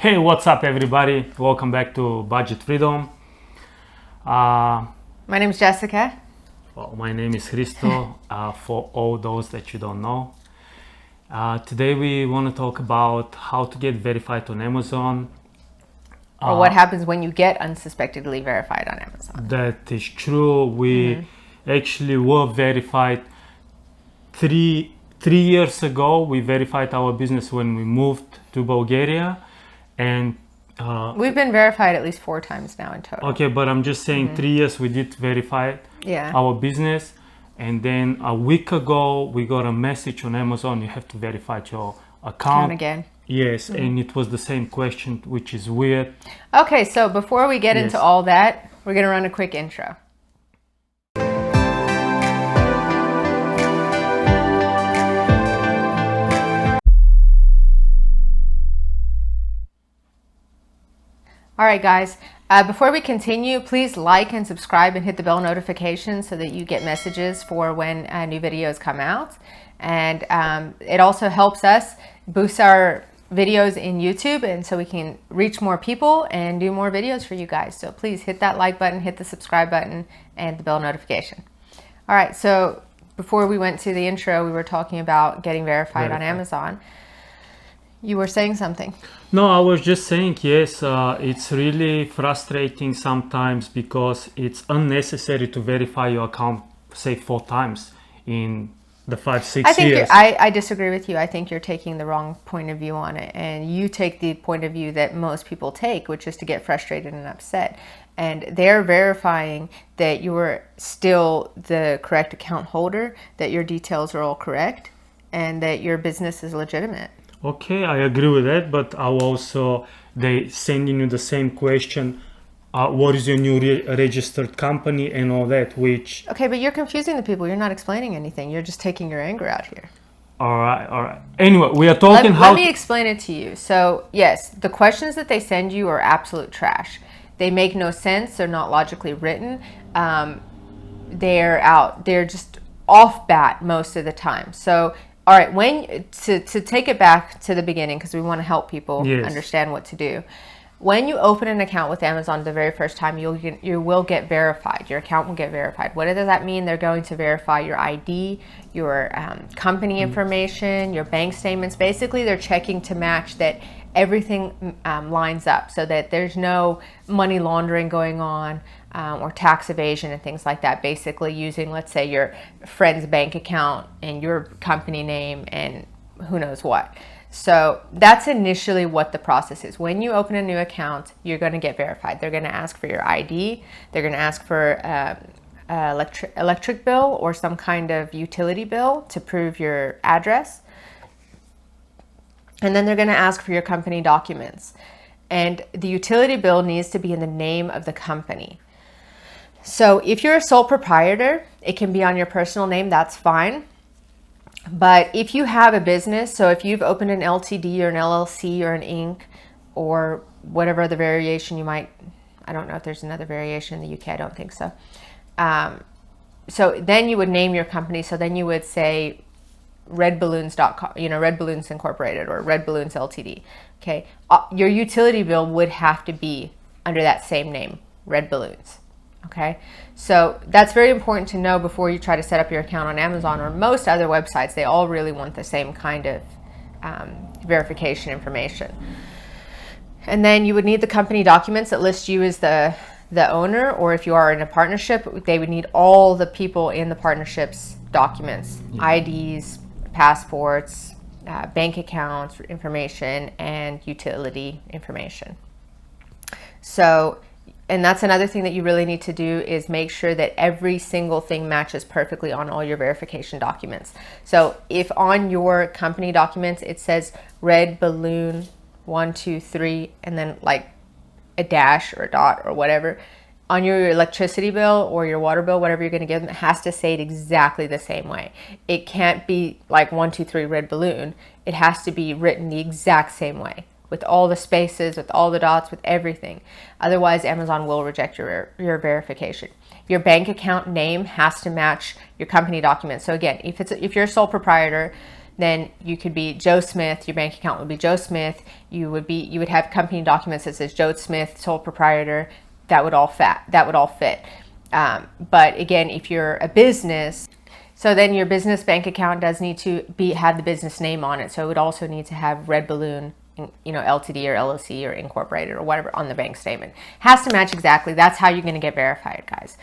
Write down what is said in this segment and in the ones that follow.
Hey, what's up, everybody? Welcome back to Budget Freedom. My name is Jessica. Well, my name is Hristo, for all those that you don't know. Today we want to talk about how to get verified on Amazon. Or what happens when you get unsuspectedly verified on Amazon. That is true. We actually were verified three years ago. We verified our business when we moved to Bulgaria. And we've been verified at least 4 times now in total. okay, but I'm just saying 3 years we did verify our business. And then a week ago, we got a message on Amazon, you have to verify your account again. Yes, and it was the same question, which is weird. Okay, so before we get into all that, we're going to run a quick intro. All right, guys, before we continue, please like and subscribe and hit the bell notification so that you get messages for when new videos come out. And it also helps us boost our videos in YouTube, and so we can reach more people and do more videos for you guys. So please hit that like button, hit the subscribe button, and the bell notification. All right, so before we went to the intro, we were talking about getting verified on Amazon. You were saying something. No, I was just saying, yes, it's really frustrating sometimes because it's unnecessary to verify your account, say 4 times in the 5-6 years. I disagree with you. I think you're taking the wrong point of view on it, and you take the point of view that most people take, which is to get frustrated and upset. And they're verifying that you're still the correct account holder, that your details are all correct, and that your business is legitimate. Okay, I agree with that, but they sending you the same question, what is your new registered company and all that, which... Okay, but you're confusing the people. You're not explaining anything. You're just taking your anger out here. All right. Anyway, we are talking Let me explain it to you. So, yes, the questions that they send you are absolute trash. They make no sense. They're not logically written. They're just off bat most of the time. So... all right, to take it back to the beginning, because we want to help people understand what to do. When you open an account with Amazon the very first time, you will get verified. Your account will get verified. What does that mean? They're going to verify your ID, your company information, your bank statements. Basically, they're checking to match that everything lines up so that there's no money laundering going on. Or tax evasion and things like that, basically using, let's say, your friend's bank account and your company name and who knows what. So that's initially what the process is. When you open a new account, you're going to get verified. They're going to ask for your ID. They're going to ask for electric bill or some kind of utility bill to prove your address. And then they're going to ask for your company documents. And the utility bill needs to be in the name of the company. So if you're a sole proprietor, it can be on your personal name, that's fine. But if you have a business, so if you've opened an LTD or an LLC or an Inc. or whatever other variation you might, I don't know if there's another variation in the UK, I don't think so. So then you would name your company. So then you would say redballoons.com, Red Balloons Incorporated or Red Balloons Ltd. Okay, your utility bill would have to be under that same name, Red Balloons. Okay, so that's very important to know before you try to set up your account on Amazon or most other websites. They all really want the same kind of verification information. And then you would need the company documents that list you as the owner, or if you are in a partnership, they would need all the people in the partnership's documents, IDs, passports, bank accounts information, and utility information. So, and that's another thing that you really need to do is make sure that every single thing matches perfectly on all your verification documents. So if on your company documents it says Red Balloon 123 and then like a dash or a dot or whatever, on your electricity bill or your water bill, whatever you're going to give them, it has to say it exactly the same way. It can't be like 123 Red Balloon. It has to be written the exact same way, with all the spaces, with all the dots, with everything. Otherwise, Amazon will reject your verification. Your bank account name has to match your company documents. So again, if you're a sole proprietor, then you could be Joe Smith. Your bank account would be Joe Smith. You would have company documents that says Joe Smith, sole proprietor. That would all fit. But again, if you're a business, so then your business bank account does need to have the business name on it. So it would also need to have Red Balloon, LTD or LLC or incorporated or whatever on the bank statement. Has to match exactly. That's how you're going to get verified, guys.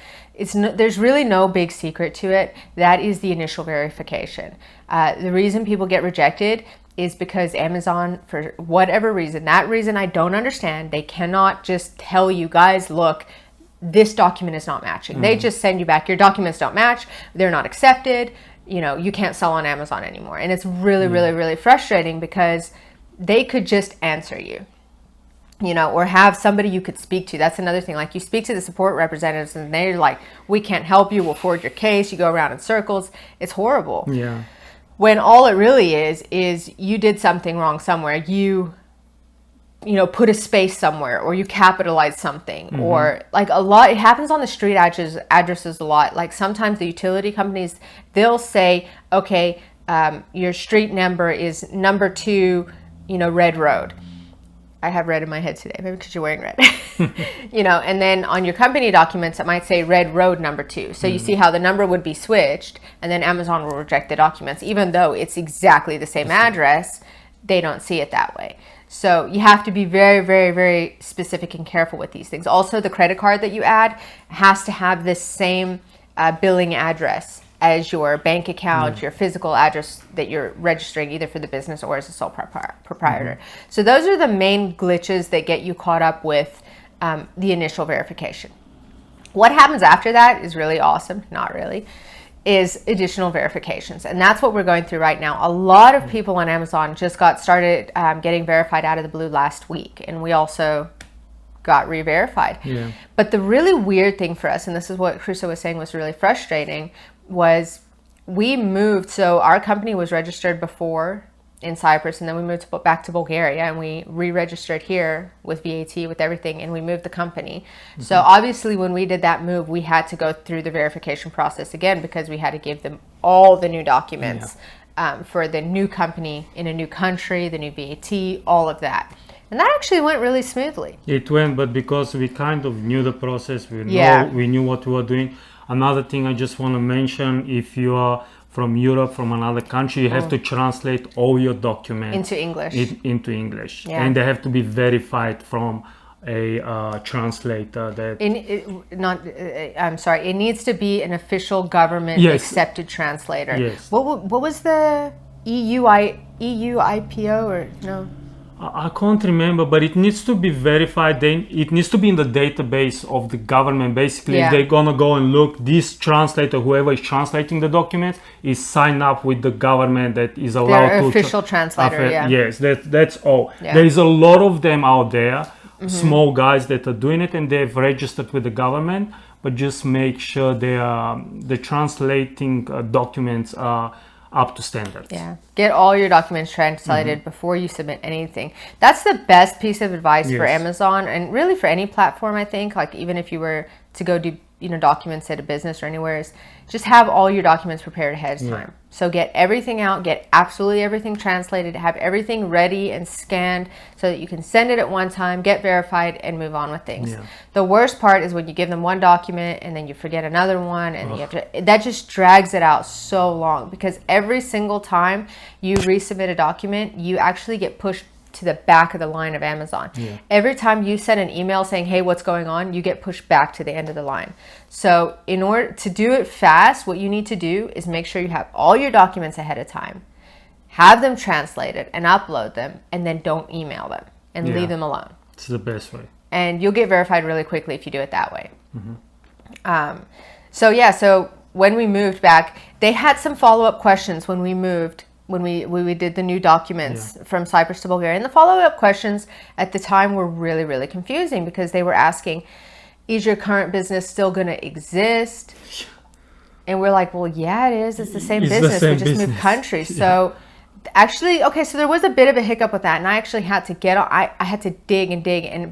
There's really no big secret to it. That is the initial verification. The reason people get rejected is because Amazon, for whatever reason, that reason I don't understand, they cannot just tell you, guys, look, this document is not matching. They just send you back, your documents don't match, they're not accepted, you can't sell on Amazon anymore. And it's really, really, really frustrating because they could just answer you, or have somebody you could speak to. That's another thing. Like, you speak to the support representatives and they're like, we can't help you, we'll forward your case. You go around in circles. It's horrible. Yeah. When all it really is you did something wrong somewhere. You put a space somewhere, or you capitalize something, or like a lot, it happens on the street addresses a lot. Like, sometimes the utility companies, they'll say, okay, your street number is number 2, Red Road. I have red in my head today, maybe because you're wearing red. And then on your company documents, it might say Red Road number 2. So you see how the number would be switched, and then Amazon will reject the documents. Even though it's exactly the same address, they don't see it that way. So you have to be very, very, very specific and careful with these things. Also, the credit card that you add has to have this same billing address as your bank account, your physical address that you're registering either for the business or as a sole proprietor. So those are the main glitches that get you caught up with the initial verification. What happens after that is really awesome. Not really. Is additional verifications. And that's what we're going through right now. A lot of people on Amazon just got started getting verified out of the blue last week. And we also got re-verified. Yeah. But the really weird thing for us, and this is what Crusoe was saying was really frustrating, was we moved. So our company was registered before in Cyprus, and then we moved back to Bulgaria, and we re-registered here with VAT, with everything, and we moved the company. So obviously when we did that move, we had to go through the verification process again, because we had to give them all the new documents for the new company in a new country, the new VAT, all of that. And that actually went really smoothly. It went, but because we kind of knew the process, we knew what we were doing. Another thing I just want to mention, if you are from Europe, from another country, you have to translate all your documents into English. Yeah. And they have to be verified from a translator. It needs to be an official government accepted translator. Yes. What was the EUIPO or no? I can't remember, but it needs to be verified. It needs to be in the database of the government. Basically, if they're gonna go and look, this translator, whoever is translating the documents, is signed up with the government that is allowed to official translator. Yes, that's all. Yeah. There is a lot of them out there, small guys that are doing it, and they've registered with the government. But just make sure the translating documents are up to standards. Yeah. Get all your documents translated before you submit anything. That's the best piece of advice for Amazon, and really for any platform, I think. Like, even if you were to go do documents at a business or anywhere, is just have all your documents prepared ahead of time. So get everything out, get absolutely everything translated, have everything ready and scanned so that you can send it at one time, get verified, and move on with things. The worst part is when you give them one document and then you forget another one, and you have to, that just drags it out so long, because every single time you resubmit a document, you actually get pushed to the back of the line of Amazon. Every time you send an email saying, hey, what's going on, you get pushed back to the end of the line. So in order to do it fast, what you need to do is make sure you have all your documents ahead of time, have them translated and upload them, and then don't email them and leave them alone. It's the best way. And you'll get verified really quickly if you do it that way. So when we moved back, they had some follow-up questions when we moved, when we did the new documents from Cyprus to Bulgaria. And the follow-up questions at the time were really, really confusing, because they were asking, is your current business still going to exist? And we're like, well, yeah, it is. It's the same business. We just moved countries. So actually, okay, so there was a bit of a hiccup with that. And I actually had to I had to dig,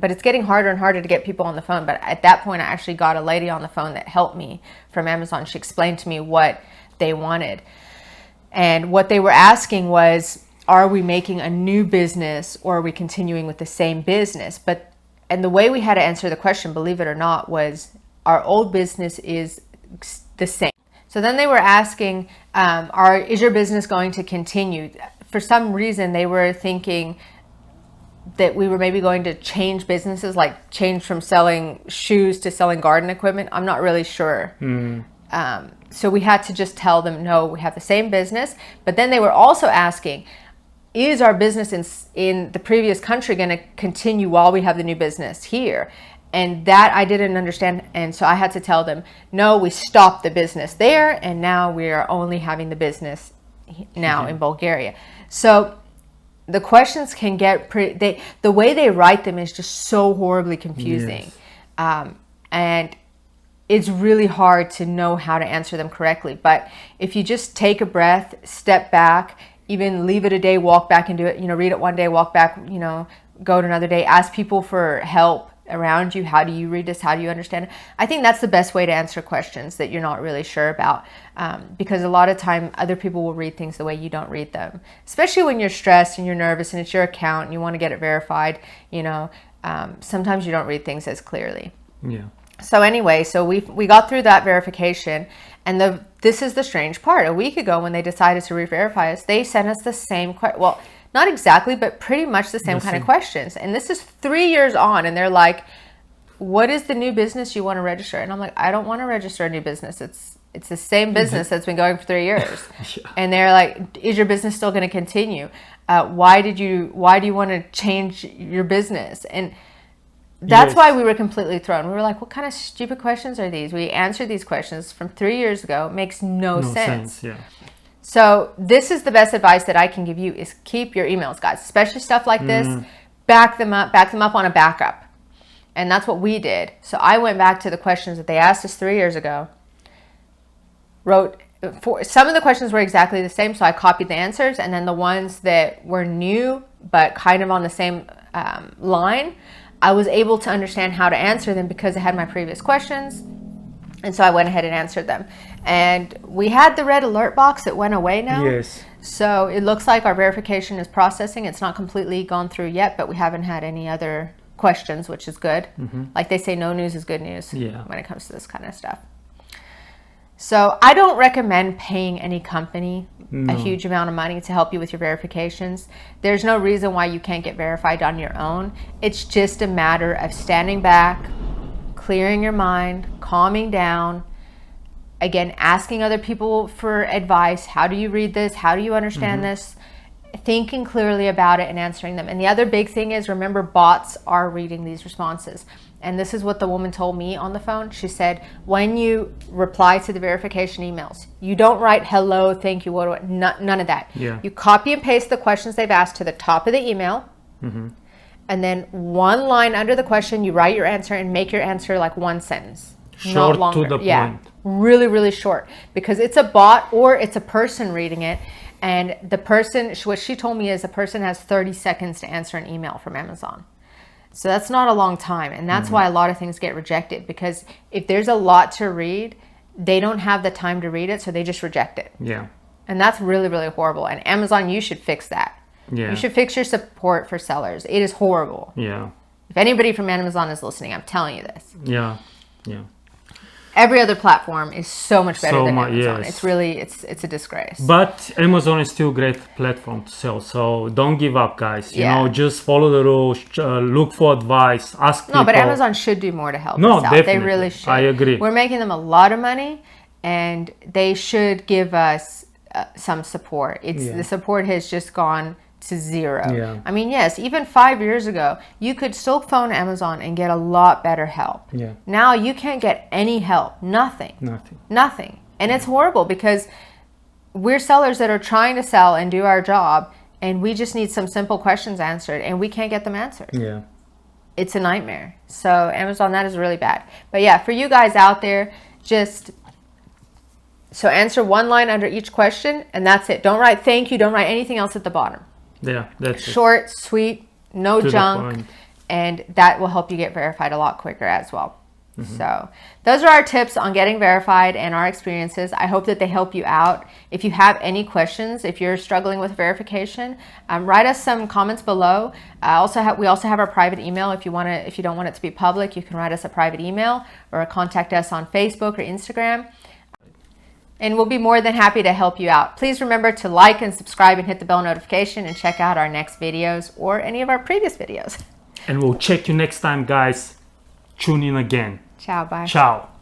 but it's getting harder and harder to get people on the phone. But at that point, I actually got a lady on the phone that helped me from Amazon. She explained to me what they wanted. And what they were asking was, are we making a new business or are we continuing with the same business? And the way we had to answer the question, believe it or not, was our old business is the same. So then they were asking, is your business going to continue? For some reason, they were thinking that we were maybe going to change businesses, like change from selling shoes to selling garden equipment. I'm not really sure. So we had to just tell them, no, we have the same business. But then they were also asking, is our business in the previous country going to continue while we have the new business here? And that I didn't understand. And so I had to tell them, no, we stopped the business there. And now we are only having the business now in Bulgaria. So the questions can get the way they write them is just so horribly confusing. Yes. And it's really hard to know how to answer them correctly. But if you just take a breath, step back, even leave it a day, walk back and do it, read it one day, walk back, go to another day, ask people for help around you. How do you read this? How do you understand it? I think that's the best way to answer questions that you're not really sure about, because a lot of time other people will read things the way you don't read them, especially when you're stressed and you're nervous and it's your account and you want to get it verified. Sometimes you don't read things as clearly. Yeah. So anyway, so we got through that verification, and this is the strange part. A week ago, when they decided to re-verify us, they sent us the same well, not exactly, but pretty much the same kind of questions. And this is 3 years on, and they're like, what is the new business you want to register? And I'm like, I don't want to register a new business. It's the same business that's been going for 3 years. Yeah. And they're like, is your business still going to continue? Why do you want to change your business? And that's why we were completely thrown. We were like, what kind of stupid questions are these? We answered these questions from 3 years ago. It makes no sense. Yeah. So this is the best advice that I can give you, is keep your emails, guys, especially stuff like this. Back them up on a backup. And that's what we did. So I went back to the questions that they asked us 3 years ago, some of the questions were exactly the same. So I copied the answers, and then the ones that were new, but kind of on the same line, I was able to understand how to answer them because I had my previous questions. And so I went ahead and answered them. And we had the red alert box that went away now. Yes. So it looks like our verification is processing. It's not completely gone through yet, but we haven't had any other questions, which is good. Like they say, no news is good news when it comes to this kind of stuff. So I don't recommend paying any company a huge amount of money to help you with your verifications. There's no reason why you can't get verified on your own. It's just a matter of standing back, clearing your mind, calming down, again, asking other people for advice. How do you read this? How do you understand this? Thinking clearly about it and answering them. And the other big thing is, remember, bots are reading these responses. And this is what the woman told me on the phone. She said, when you reply to the verification emails, you don't write hello, thank you, none of that. Yeah. You copy and paste the questions they've asked to the top of the email. And then one line under the question, you write your answer and make your answer like one sentence. Short, not longer. to the point. Really, really short, because it's a bot or it's a person reading it. And the person, what she told me is a person has 30 seconds to answer an email from Amazon. So that's not a long time. And that's why a lot of things get rejected, because if there's a lot to read, they don't have the time to read it. So they just reject it. Yeah. And that's really, really horrible. And Amazon, you should fix that. Yeah. You should fix your support for sellers. It is horrible. Yeah. If anybody from Amazon is listening, I'm telling you this. Yeah. Yeah. Every other platform is so much better than Amazon. Yes. It's really, it's a disgrace. But Amazon is still a great platform to sell. So don't give up, guys. You know, just follow the rules, look for advice, ask people. No, but Amazon should do more to help us out. Definitely. They really should. I agree. We're making them a lot of money, and they should give us some support. The support has just gone to zero. Yeah. I mean, yes, even 5 years ago, you could still phone Amazon and get a lot better help. Yeah. Now you can't get any help. Nothing. And it's horrible, because we're sellers that are trying to sell and do our job, and we just need some simple questions answered, and we can't get them answered. Yeah. It's a nightmare. So Amazon, that is really bad. But yeah, for you guys out there, so answer one line under each question, and that's it. Don't write thank you. Don't write anything else at the bottom. Yeah, that's short, sweet, no to junk, and that will help you get verified a lot quicker as well. So those are our tips on getting verified and our experiences. I hope that they help you out. If you have any questions, if you're struggling with verification, write us some comments below. We also have our private email. If you don't want it to be public, you can write us a private email or contact us on Facebook or Instagram. And we'll be more than happy to help you out. Please remember to like and subscribe and hit the bell notification and check out our next videos or any of our previous videos. And we'll check you next time, guys. Tune in again. Ciao, bye. Ciao.